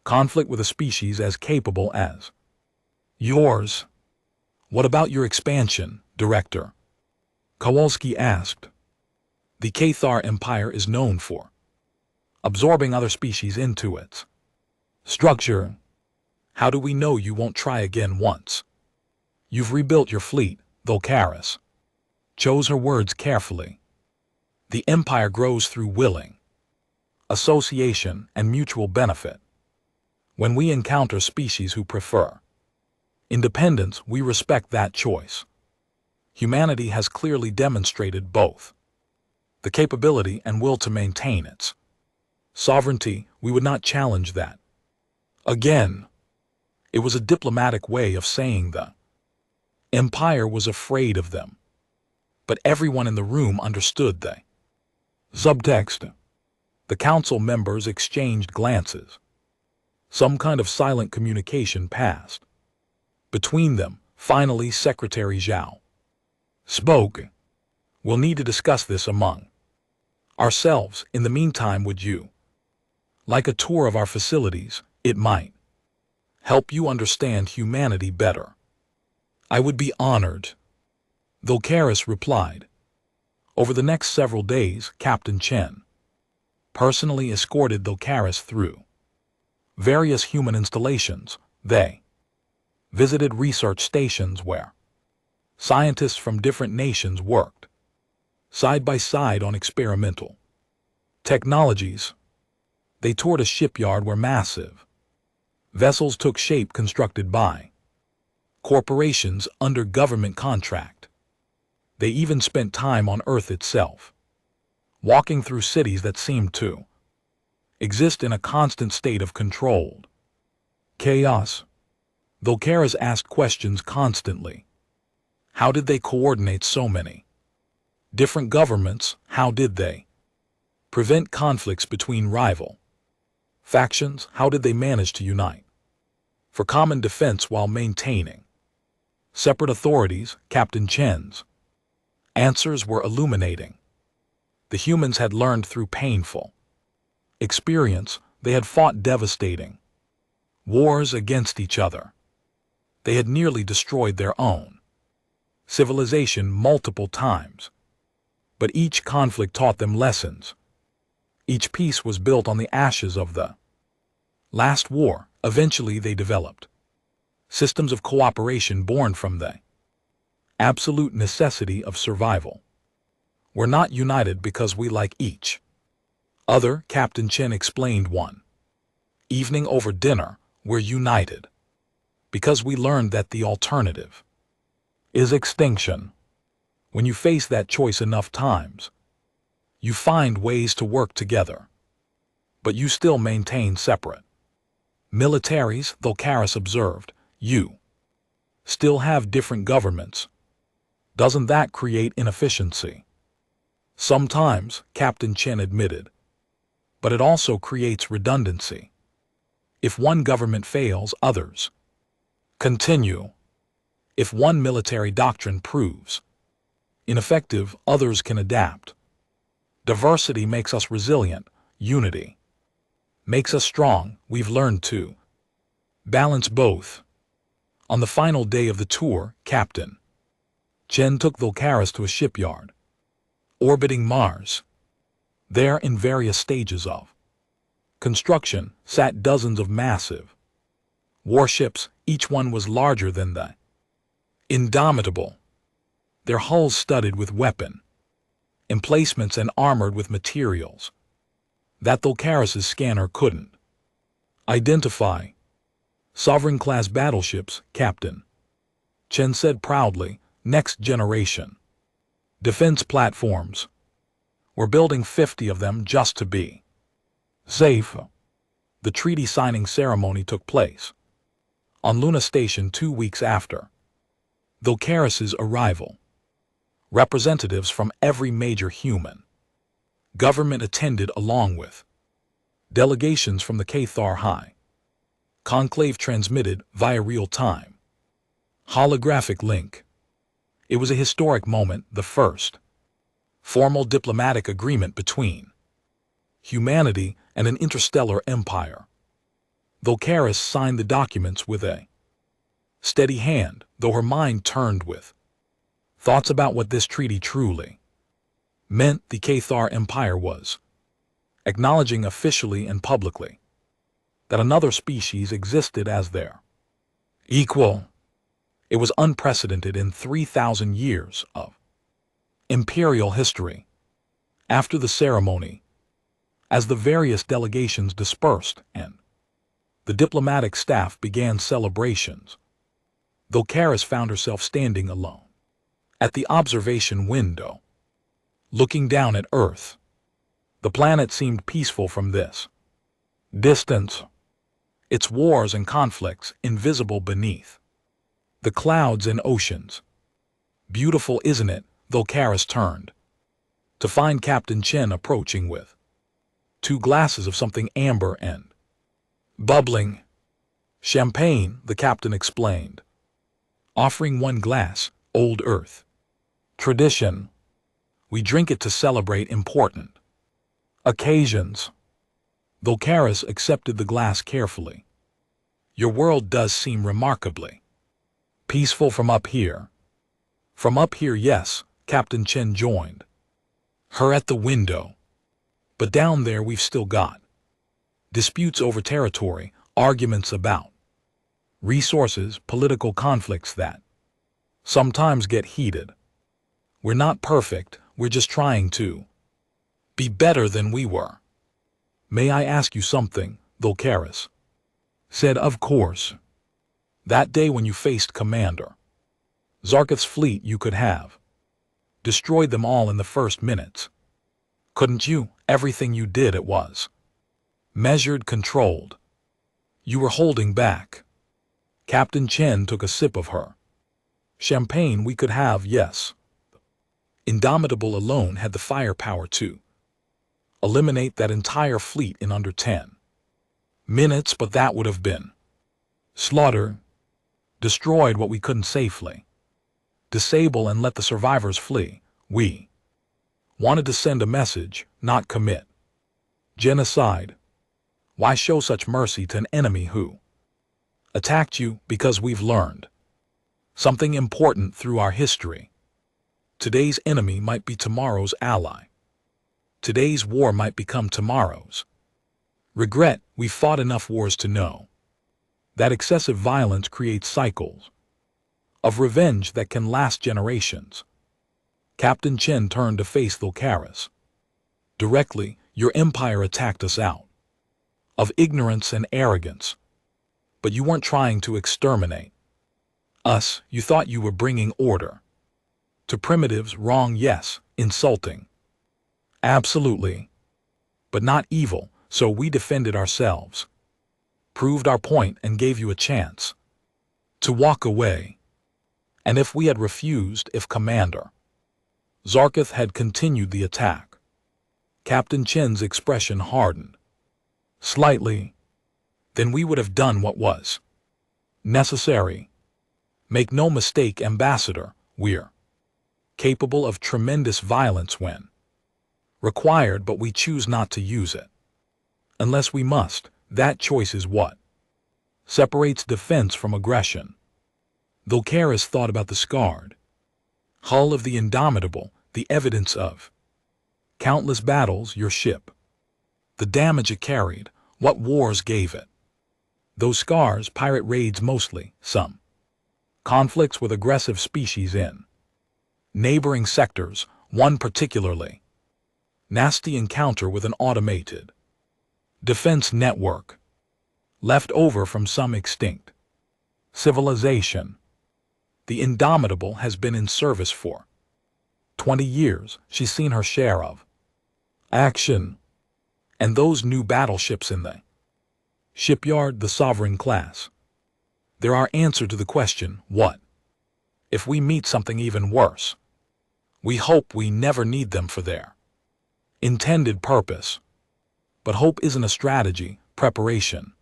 conflict with a species as capable as yours." "What about your expansion, Director?" Kowalski asked. "The Cathar Empire is known for absorbing other species into its structure. How do we know you won't try again once you've rebuilt your fleet?" Volcaris chose her words carefully. "The Empire grows through willing association and mutual benefit. When we encounter species who prefer independence, we respect that choice. Humanity has clearly demonstrated both the capability and will to maintain its sovereignty. We would not challenge that again." It was a diplomatic way of saying the Empire was afraid of them. But everyone in the room understood the subtext. The council members exchanged glances. Some kind of silent communication passed between them. Finally, Secretary Zhao spoke. "We'll need to discuss this among ourselves. In the meantime, would you like a tour of our facilities? It might help you understand humanity better." "I would be honored," Volcaris replied. Over the next several days, Captain Chen personally escorted Volcaris through various human installations. They visited research stations where scientists from different nations worked side by side on experimental technologies. They toured a shipyard where massive vessels took shape constructed by corporations under government contract. They even spent time on Earth itself, walking through cities that seemed to exist in a constant state of controlled chaos. Volcaris asked questions constantly. How did they coordinate so many different governments? How did they prevent conflicts between rival factions? How did they manage to unite for common defense while maintaining separate authorities? Captain Chen's answers were illuminating. The humans had learned through painful experience. They had fought devastating wars against each other. They had nearly destroyed their own civilization multiple times. But each conflict taught them lessons. Each peace was built on the ashes of the last war. Eventually they developed systems of cooperation born from the absolute necessity of survival. We're not united because we like each other, Captain Chen explained one evening over dinner. We're united because we learned that the alternative is extinction. When you face that choice enough times, you find ways to work together, but you still maintain separate militaries. Volcaris observed, you still have different governments. Doesn't that create inefficiency? Sometimes, Captain Chen admitted, but it also creates redundancy. If one government fails, others continue. If one military doctrine proves ineffective, others can adapt. Diversity makes us resilient. Unity makes us strong. We've learned to balance both. On the final day of the tour, Captain Chen took Volcaris to a shipyard orbiting Mars. There, in various stages of construction, sat dozens of massive warships. Each one was larger than the Indomitable, their hulls studded with weapon emplacements and armored with materials that Volcaris' scanner couldn't identify. Sovereign-class battleships, Captain Chen said proudly. Next generation defense platforms. We're building 50 of them just to be safe. The treaty signing ceremony took place on Luna Station 2 weeks after Volcaris' arrival. Representatives from every major human government attended, along with delegations from the Cathar High Conclave transmitted via real-time holographic link. It was a historic moment, the first formal diplomatic agreement between humanity and an interstellar empire. Volcaris signed the documents with a steady hand, though her mind turned with thoughts about what this treaty truly meant. The Cathar Empire was acknowledging officially and publicly that another species existed as their equal. It was unprecedented in 3,000 years of imperial history. After the ceremony, as the various delegations dispersed and the diplomatic staff began celebrations, Volcaris found herself standing alone at the observation window, looking down at Earth. The planet seemed peaceful from this distance, its wars and conflicts invisible beneath the clouds and oceans. Beautiful, isn't it? Volcaris turned to find Captain Chen approaching with 2 glasses of something amber and bubbling. Champagne, the captain explained, offering 1 glass. Old Earth tradition. We drink it to celebrate important occasions. Volcaris accepted the glass carefully. Your world does seem remarkably peaceful from up here. From up here, yes. Captain Chen joined her at the window. But down there we've still got disputes over territory, arguments about resources, political conflicts that sometimes get heated. We're not perfect, we're just trying to be better than we were. May I ask you something? Volcaris said. Of course. That day when you faced Commander Zarkith's fleet, you could have destroyed them all in the first minutes. Couldn't you? Everything you did, it was Measured, controlled. You were holding back. Captain Chen took a sip of her champagne. We could have, yes. Indomitable alone had the firepower to eliminate that entire fleet in under 10 minutes, but that would have been slaughter. Destroyed what we couldn't safely disable and let the survivors flee. We wanted to send a message, not commit genocide. Why show such mercy to an enemy who attacked you? Because we've learned something important through our history. Today's enemy might be tomorrow's ally. Today's war might become tomorrow's regret. We've fought enough wars to know that excessive violence creates cycles of revenge that can last generations. Captain Chen turned to face Thulcaris directly. Your empire attacked us out of ignorance and arrogance. But you weren't trying to exterminate us. You thought you were bringing order to primitives. Wrong, yes. Insulting, absolutely. But not evil. So we defended ourselves, proved our point, and gave you a chance to walk away. And if we had refused, if Commander Zarkith had continued the attack, Captain Chen's expression hardened slightly, then we would have done what was necessary. Make no mistake, Ambassador, we're capable of tremendous violence when required, but we choose not to use it unless we must. That choice is what separates defense from aggression. Thulcaris thought about the scarred hull of the Indomitable, the evidence of countless battles, your ship, the damage it carried, what wars gave it. Those scars, pirate raids mostly, some conflicts with aggressive species in neighboring sectors, one particularly nasty encounter with an automated defense network left over from some extinct civilization. The Indomitable has been in service for 20 years. She's seen her share of action. And those new battleships in the shipyard, the Sovereign class, they're our answer to the question, what if we meet something even worse? We hope we never need them for their intended purpose. But hope isn't a strategy, preparation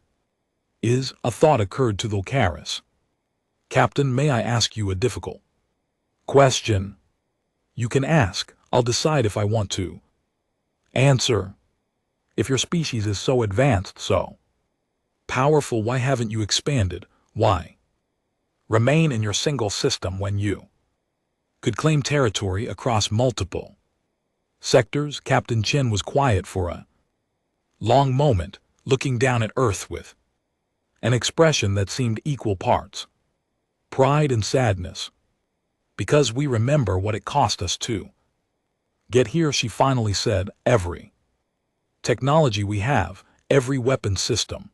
is. A thought occurred to Thulcaris. Captain, may I ask you a difficult question? You can ask. I'll decide if I want to answer. If your species is so advanced, so powerful, why haven't you expanded? Why remain in your single system when you could claim territory across multiple sectors? Captain Chen was quiet for a long moment, looking down at Earth with an expression that seemed equal parts pride and sadness. Because we remember what it cost us to get here, she finally said. Every technology we have, every weapon system,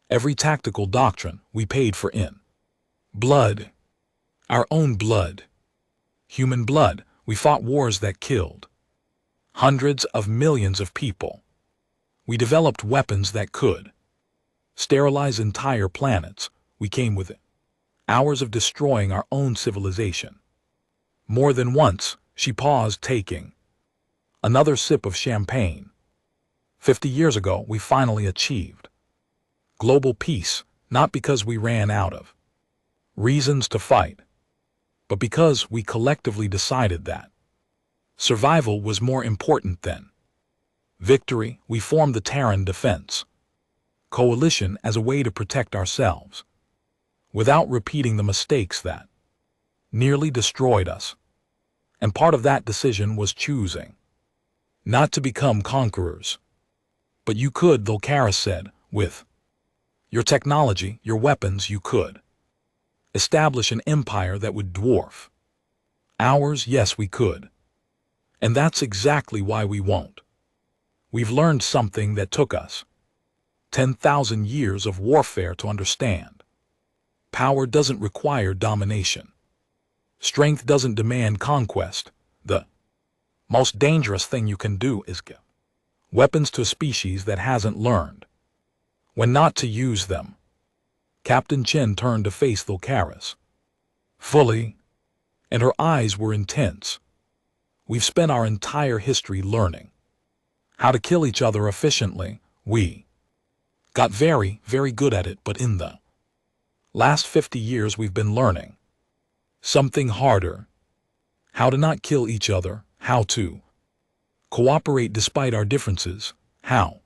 every tactical doctrine we paid for in blood, our own blood, human blood. We fought wars that killed hundreds of millions of people. We developed weapons that could sterilize entire planets. We came with it hours of destroying our own civilization. More than once, she paused, taking another sip of champagne. 50 years ago, we finally achieved global peace, not because we ran out of reasons to fight, but because we collectively decided that survival was more important than victory. We formed the Terran Defense Coalition as a way to protect ourselves without repeating the mistakes that nearly destroyed us. And part of that decision was choosing not to become conquerors. But you could, Thulcaris said, with your technology, your weapons, you could establish an empire that would dwarf ours. Yes, we could. And that's exactly why we won't. We've learned something that took us 10,000 years of warfare to understand. Power doesn't require domination. Strength doesn't demand conquest. The most dangerous thing you can do is give Weapons to a species that hasn't learned when not to use them. Captain Chen turned to face Thulcaris fully, and her eyes were intense. We've spent our entire history learning how to kill each other efficiently. We got very, very good at it, but in the last 50 years we've been learning something harder. How to not kill each other, how to cooperate despite our differences, how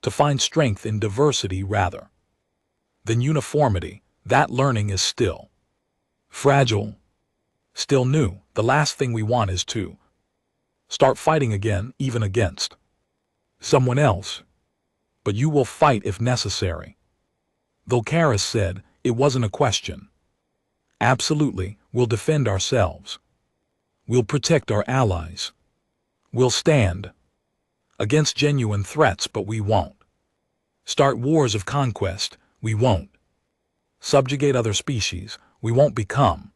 to find strength in diversity rather than uniformity. That learning is still fragile, still new. The last thing we want is to start fighting again, even against someone else. But you will fight if necessary. Thulcaris said. It wasn't a question. Absolutely, we'll defend ourselves. We'll protect our allies. We'll stand against genuine threats, but we won't start wars of conquest. We won't subjugate other species. We won't become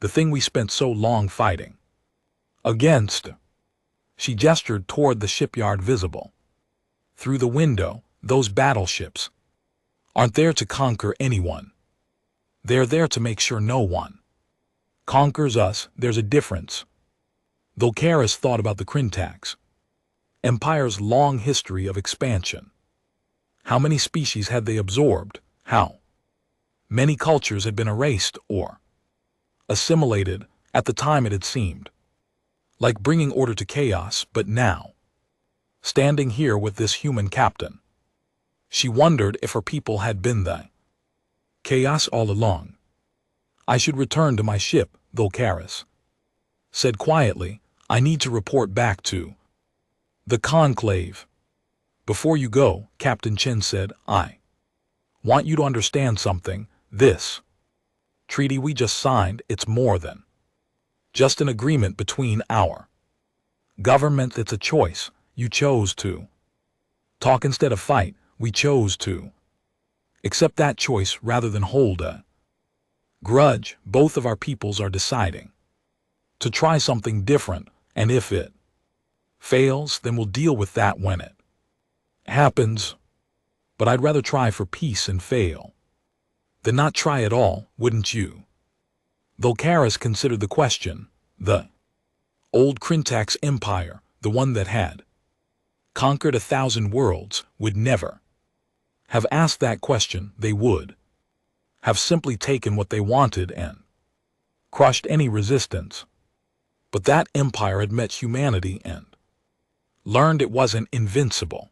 the thing we spent so long fighting against. She gestured toward the shipyard visible through the window. Those battleships aren't there to conquer anyone. They're there to make sure no one conquers us. There's a difference. Thulcaris thought about the Krintax Empire's long history of expansion. How many species had they absorbed? How many cultures had been erased or assimilated? At the time it had seemed like bringing order to chaos, but now, standing here with this human captain, she wondered if her people had been the chaos all along. I should return to my ship, Thulcaris said quietly. I need to report back to the conclave. Before you go, Captain Chen said, I want you to understand something. This treaty we just signed, it's more than just an agreement between our government. It's a choice. You chose to talk instead of fight. We chose to accept that choice rather than hold a grudge. Both of our peoples are deciding to try something different, and if it fails, then we'll deal with that when it happens. But I'd rather try for peace and fail than not try at all, wouldn't you? Thulcaris considered the question. The old Krintax Empire, the one that had conquered 1,000 worlds, would never have asked that question. They would have simply taken what they wanted and crushed any resistance. But that empire had met humanity and learned it wasn't invincible.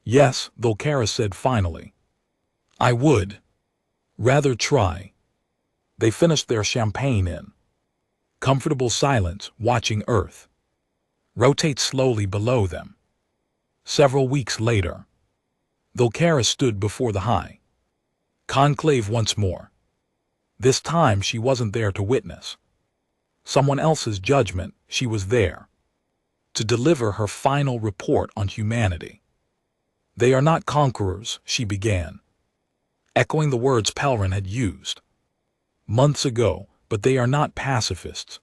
Yes, Thulcaris said finally. I would rather try. They finished their champagne in comfortable silence, watching Earth rotate slowly below them. Several weeks later, Thulcaris stood before the high conclave once more. This time she wasn't there to witness someone else's judgment. She was there to deliver her final report on humanity. They are not conquerors, she began, echoing the words Pelrin had used months ago, but they are not pacifists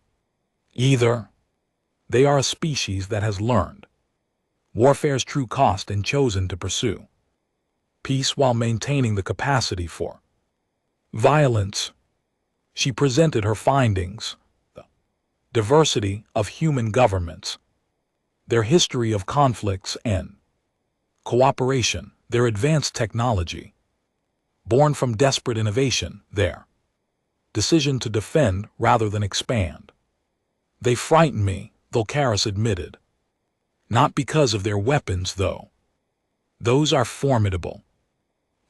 either. They are a species that has learned warfare's true cost and chosen to pursue peace while maintaining the capacity for violence. She presented her findings: the diversity of human governments, their history of conflicts and cooperation, their advanced technology, born from desperate innovation, their decision to defend rather than expand. They frighten me, Thulcaris admitted. Not because of their weapons, though. Those are formidable.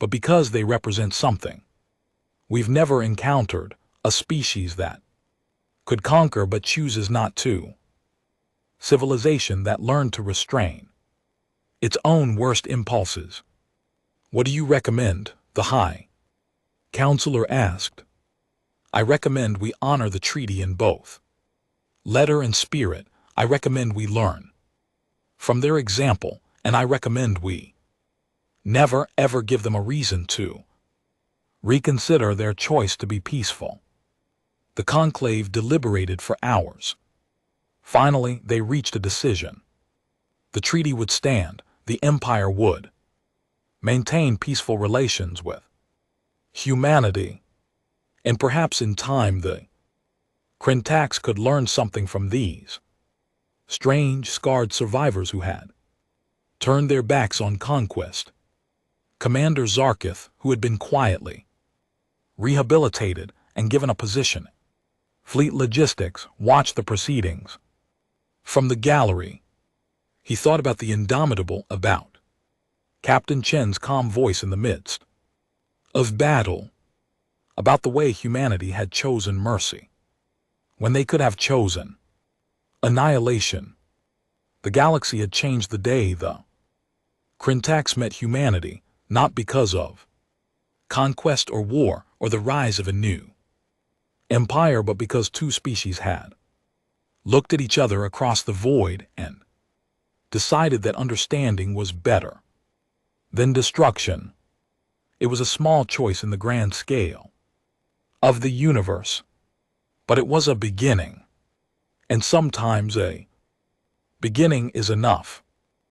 But because they represent something we've never encountered, a species that could conquer but chooses not to. Civilization that learned to restrain its own worst impulses. What do you recommend? The High Counselor asked. I recommend we honor the treaty in both letter and spirit. I recommend we learn from their example, and I recommend we never ever give them a reason to reconsider their choice to be peaceful. The conclave deliberated for hours. Finally, they reached a decision. The treaty would stand, the empire would maintain peaceful relations with humanity, and perhaps in time the Krintax could learn something from these strange, scarred survivors who had turned their backs on conquest. Commander Zarkith, who had been quietly rehabilitated and given a position, Fleet Logistics, watched the proceedings from the gallery. He thought about the indomitable about Captain Chen's calm voice in the midst of battle, about the way humanity had chosen mercy when they could have chosen annihilation. The galaxy had changed the day the Krintax met humanity, not because of conquest or war or the rise of a new empire, but because two species had looked at each other across the void and decided that understanding was better than destruction. It was a small choice in the grand scale of the universe, but it was a beginning, and sometimes a beginning is enough.